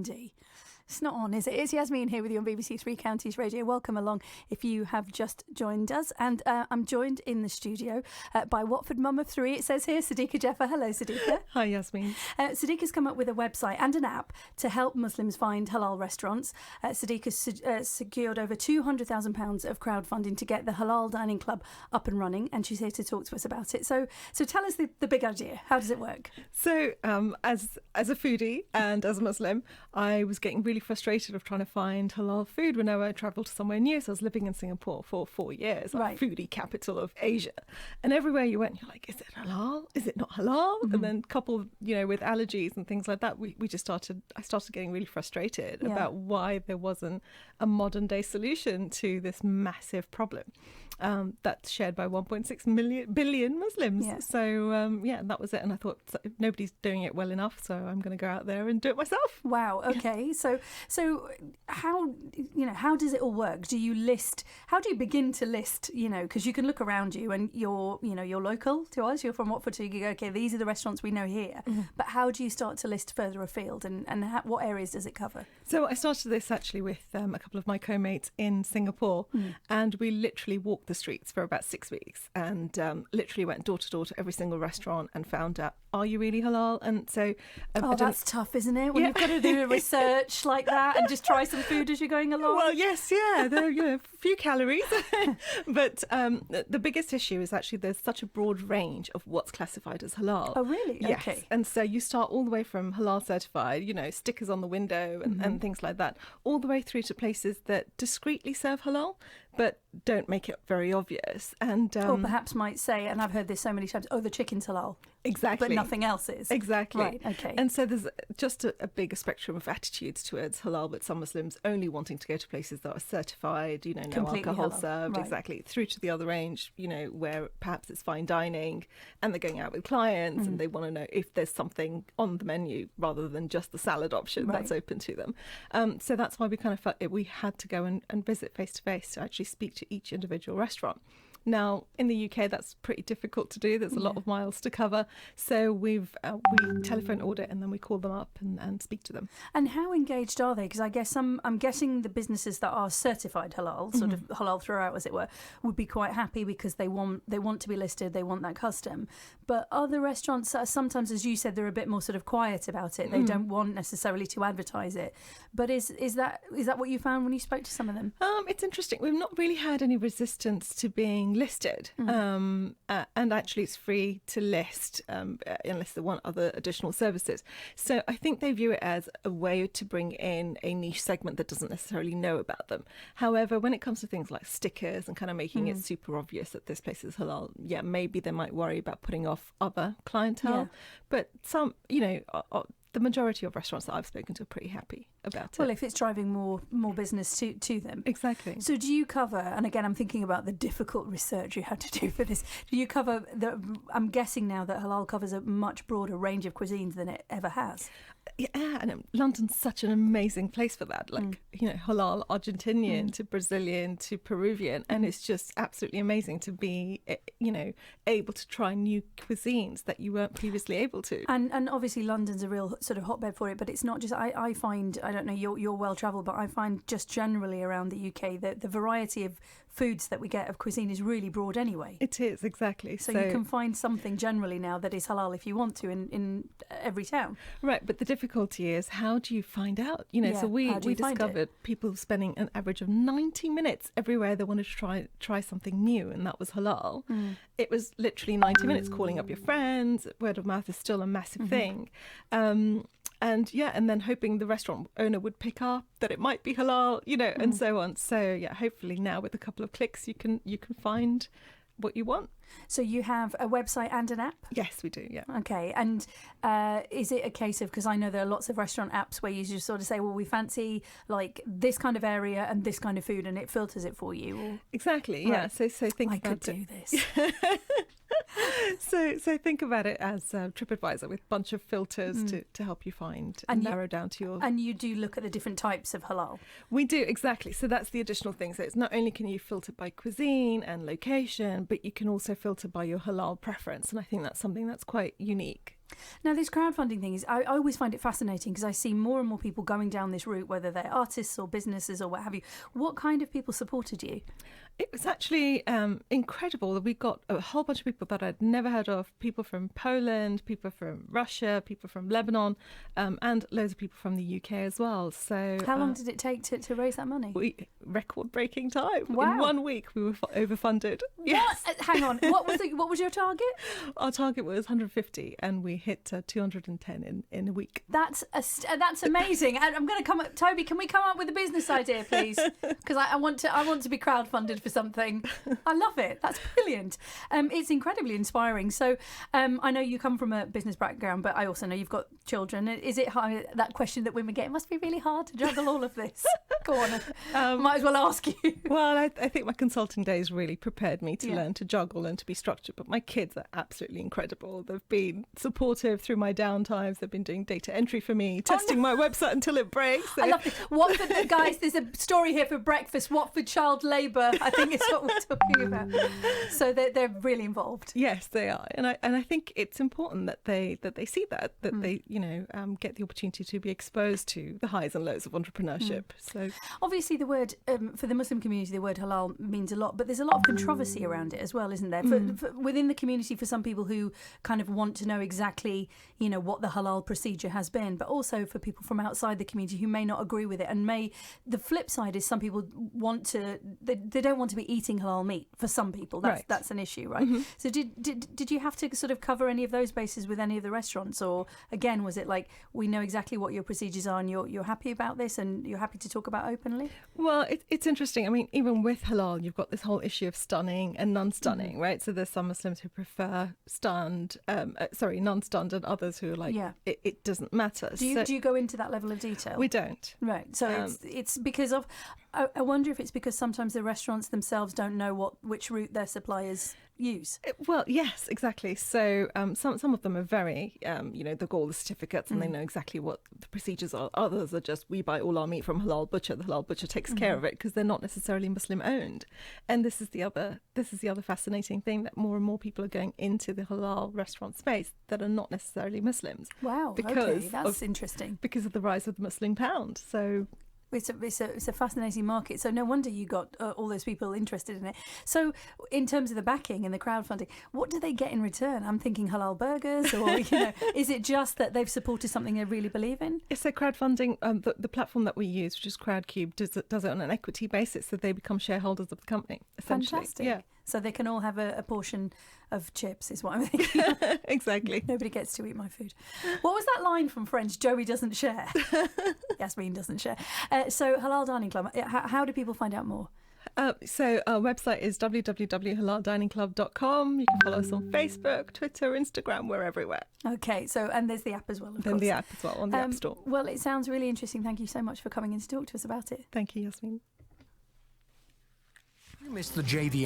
Andy. It's not on, is it? It's Yasmin here with you on BBC Three Counties Radio. Welcome along if you have just joined us. And I'm joined in the studio by Watford Mum of Three. It says here, Siddika Jaffer. Hello, Siddika. Hi, Yasmin. Siddika's come up with a website and an app to help Muslims find halal restaurants. Siddika's secured over £200,000 of crowdfunding to get the Halal Dining Club up and running, and she's here to talk to us about it. So tell us the big idea. How does it work? So as a foodie and as a Muslim, I was getting really frustrated of trying to find halal food whenever I travelled to somewhere new. So I was living in Singapore for 4 years, like foodie capital of Asia. And everywhere you went, you're like, is it halal? Is it not halal? Mm-hmm. And then coupled, with allergies and things like that, I started getting really frustrated about why there wasn't a modern day solution to this massive problem that's shared by 1.6 billion Muslims. Yeah. So that was it. And I thought, nobody's doing it well enough, so I'm going to go out there and do it myself. Wow. Okay. So how does it all work? How do you begin to list, because you can look around you and you're local to us, you're from Watford, so you go, okay, these are the restaurants we know here. Mm-hmm. But how do you start to list further afield and what areas does it cover? So I started this actually with a couple of my co-mates in Singapore, and we literally walked the streets for about 6 weeks and literally went door to door to every single restaurant and found out, are you really halal? And so that's tough, isn't it, when you've got to do research like that and just try some food as you're going along? Well, yes, there are a few calories. But the biggest issue is actually there's such a broad range of what's classified as halal. Oh, really? Yes. Okay. And so you start all the way from halal certified, stickers on the window and things like that, all the way through to places that discreetly serve halal but don't make it very obvious. And or perhaps might say, and I've heard this so many times, the chicken's halal. Exactly. But nothing else is. Exactly. Right, okay. And so there's just a bigger spectrum of attitudes towards halal, but some Muslims only wanting to go to places that are certified, no completely alcohol halal. served, right. Exactly, through to the other range, where perhaps it's fine dining and they're going out with clients and they want to know if there's something on the menu rather than just the salad option that's open to them. So that's why we kind of felt we had to go and visit face to face to actually speak to each individual restaurant. Now, in the UK, that's pretty difficult to do. There's a lot of miles to cover. So we telephone audit and then we call them up and speak to them. And how engaged are they? Because I guess I'm guessing the businesses that are certified halal, sort of halal throughout, as it were, would be quite happy because they want to be listed, they want that custom. But other restaurants, sometimes, as you said, they're a bit more sort of quiet about it. They don't want necessarily to advertise it. But is that what you found when you spoke to some of them? It's interesting. We've not really had any resistance to being listed, and actually it's free to list unless they want other additional services. So I think they view it as a way to bring in a niche segment that doesn't necessarily know about them. However, when it comes to things like stickers and kind of making it super obvious that this place is halal, maybe they might worry about putting off other clientele. But some, the majority of restaurants that I've spoken to are pretty happy about it. Well, if it's driving more business to them. Exactly. So do you cover, and again, I'm thinking about the difficult research you had to do for this, do you cover, I'm guessing now that halal covers a much broader range of cuisines than it ever has. Yeah, and London's such an amazing place for that. Halal, Argentinian to Brazilian to Peruvian, and it's just absolutely amazing to be, able to try new cuisines that you weren't previously able to. And obviously London's a real sort of hotbed for it, but it's not just. I find, I don't know, you're well travelled, but I find just generally around the UK that the variety of foods that we get of cuisine is really broad anyway. It is, exactly. So you can find something generally now that is halal if you want to in every town. Right, but the difficulty is, how do you find out? So we discovered people spending an average of 90 minutes everywhere they wanted to try something new, and that was halal. It was literally 90 minutes calling up your friends. Word of mouth is still a massive thing. And then hoping the restaurant owner would pick up that it might be halal, and so on. So hopefully now with a couple of clicks you can find what you want. So you have a website and an app? Yes, we do, yeah. Okay, and is it a case of, because I know there are lots of restaurant apps where you just sort of say, well, we fancy like this kind of area and this kind of food, and it filters it for you? Or... Exactly, yeah. Right. So think I about could do this. So think about it as TripAdvisor with a bunch of filters to help you find and narrow down to your... And you do look at the different types of halal? We do, exactly. So that's the additional thing. So it's not only can you filter by cuisine and location, but you can also filter by your halal preference. And I think that's something that's quite unique. Now, this crowdfunding thing is, I always find it fascinating because I see more and more people going down this route, whether they're artists or businesses or what have you. What kind of people supported you? It was actually incredible. We got a whole bunch of people that I'd never heard of, people from Poland, people from Russia, people from Lebanon, and loads of people from the UK as well. So how long did it take to raise that money? Record-breaking time. Wow. In 1 week, we were overfunded. Yes. What? Hang on. What was your target? Our target was 150, and we hit 210 in a week. That's amazing. I'm going to come up. Toby, can we come up with a business idea, please? Because I want to be crowdfunded for something. I love it. That's brilliant. It's incredibly inspiring. So I know you come from a business background, but I also know you've got children. Is it hard, that question that women get? It must be really hard to juggle all of this. Go on. Might as well ask you. Well, I think my consulting days really prepared me to learn to juggle and to be structured. But my kids are absolutely incredible. They've been supportive through my downtimes. They've been doing data entry for me, testing my website until it breaks. I love this. Watford, guys, there's a story here for breakfast. Watford child labour, I think is what we're talking about. So they're really involved. Yes, they are. And I think it's important that they see that they get the opportunity to be exposed to the highs and lows of entrepreneurship. So obviously the word for the Muslim community, the word halal means a lot, but there's a lot of controversy around it as well, isn't there? For within the community, for some people who kind of want to know exactly, what the halal procedure has been, but also for people from outside the community who may not agree with it, and the flip side is some people they don't want to be eating halal meat. For some people, that's an issue, right? Mm-hmm. So did you have to sort of cover any of those bases with any of the restaurants, or again was it like, we know exactly what your procedures are and you're happy about this and you're happy to talk about openly? Well, it's interesting. I mean, even with halal, you've got this whole issue of stunning and non-stunning, right? So there's some Muslims who prefer non-stunned, and others who are like, it doesn't matter. Do you go into that level of detail? We don't. Right. So it's because of, I wonder if it's because sometimes the restaurants themselves don't know which route their suppliers use. Well, yes, exactly. So some of them are very, they've got all the certificates and they know exactly what the procedures are. Others are just, we buy all our meat from Halal Butcher. The Halal Butcher takes care of it because they're not necessarily Muslim owned. And this is the other fascinating thing, that more and more people are going into the halal restaurant space that are not necessarily Muslims. Wow, okay, that's interesting. Because of the rise of the Muslim pound. So it's a fascinating market. So no wonder you got all those people interested in it. So in terms of the backing and the crowdfunding, what do they get in return? I'm thinking halal burgers, or is it just that they've supported something they really believe in? It's a crowdfunding. The platform that we use, which is Crowdcube, does it on an equity basis, so they become shareholders of the company. Essentially. Fantastic. Yeah. So they can all have a portion of chips, is what I'm thinking. Exactly. Nobody gets to eat my food. What was that line from Friends? Joey doesn't share. Yasmin doesn't share. So Halal Dining Club, how do people find out more? So our website is www.halaldiningclub.com. You can follow us on Facebook, Twitter, Instagram. We're everywhere. Okay, and there's the app as well, of course. The app as well on the App Store. Well, it sounds really interesting. Thank you so much for coming in to talk to us about it. Thank you, Yasmin. You missed the JVM.